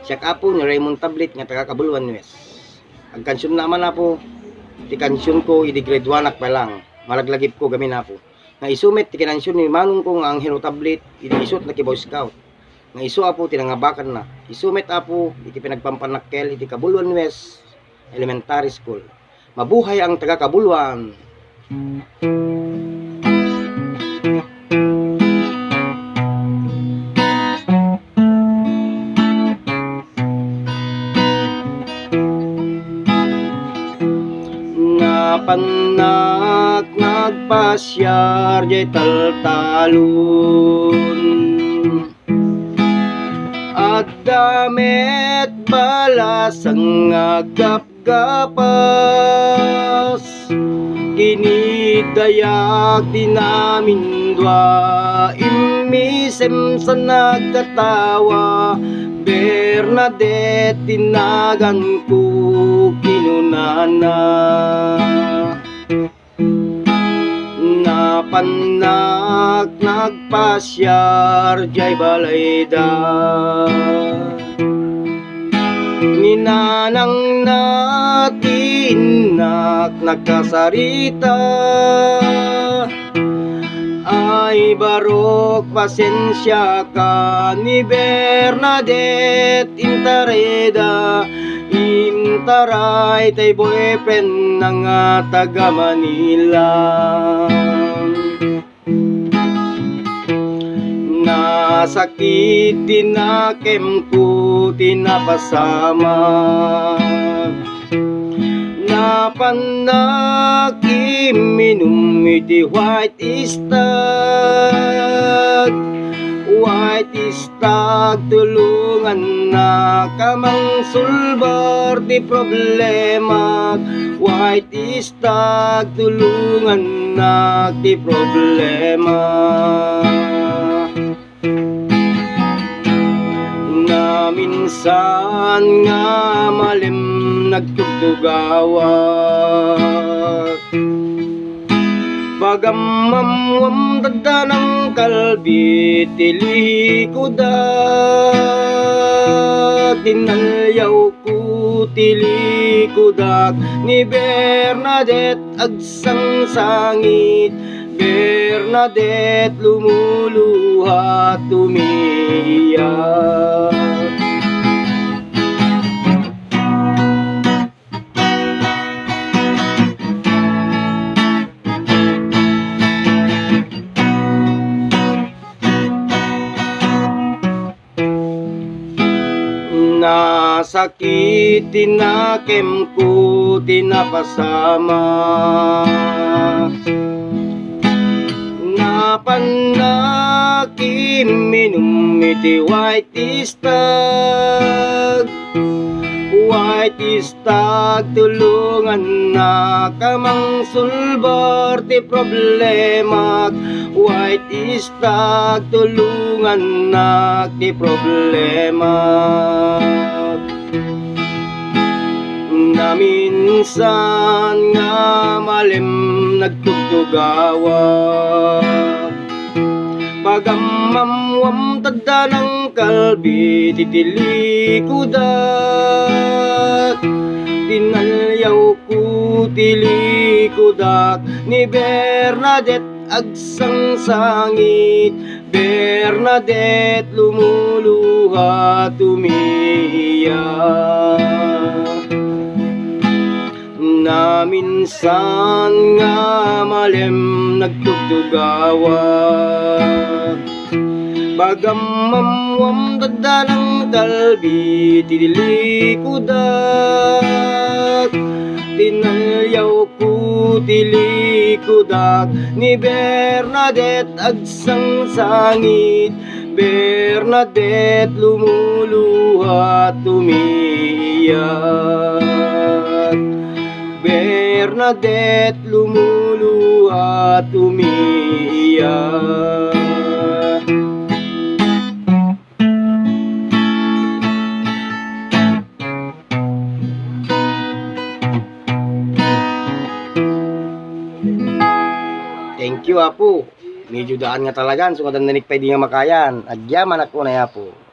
Siya apo ni Raymond Tablet nga taga Kabuluan West. Ang kansyon naman apo, ti kansyon ko idi grade 1 pa lang. Malaglagip ko gamin apo. Nga isumit ti kinansyon ni manong ko nga ang Hero Tablet idi isut na ki Boy Scout. Nga isu apo tinangabakan na. Isumit apo iti pinagpampanakkel iti Kabuluan West Elementary School. Mabuhay ang taga Kabuluan. Panak nagpasyar jay taltalon at damit balas ang agap-gapas kinidayak di namin dua imisem sa nagkatawa Bernadette tinagan ko kinunana napanak nagpasyar jay balayda ninanang natinak nagkasarita ay barok pasensya ka ni Bernadette Intareda Intaray tay boyfriend ng taga Manila nasakit tinakem ko tinapasama napanakim minum iti white stag tulungan na kamang sulbar di problema white stag tulungan na di problema na minsan nga malim nagtugtugawat pagamamwam dadanang kalbi tilikudak dinalyaw ko tilikudak ni Bernadette agsang sangit Bernadette lumuluha tumiyak nasakit tinakem ko tinapasama napanakim minum iti white stag tulungan na kamang sulbar ti problema white stag tulungan na ti problema na minsan nga malim nagtugtugawat pagamamwam tadanang kalbi titilikudak tinalyaw ko tilikudak ni Bernadette agsang sangit Bernadette lumuluha tumiyak na minsan nga malim nagtugtugawat bagamamwam dadanang kalbi tilikudak tinalyaw ko tilikudak ni Bernadette agsang sangit Bernadette lumuluha tumiyak Bernadette lumuluha tumiyak Thank you apo. Medyo daan nga talaga. So kadang nanik pwede nga makayan. Agyaman ako na apo.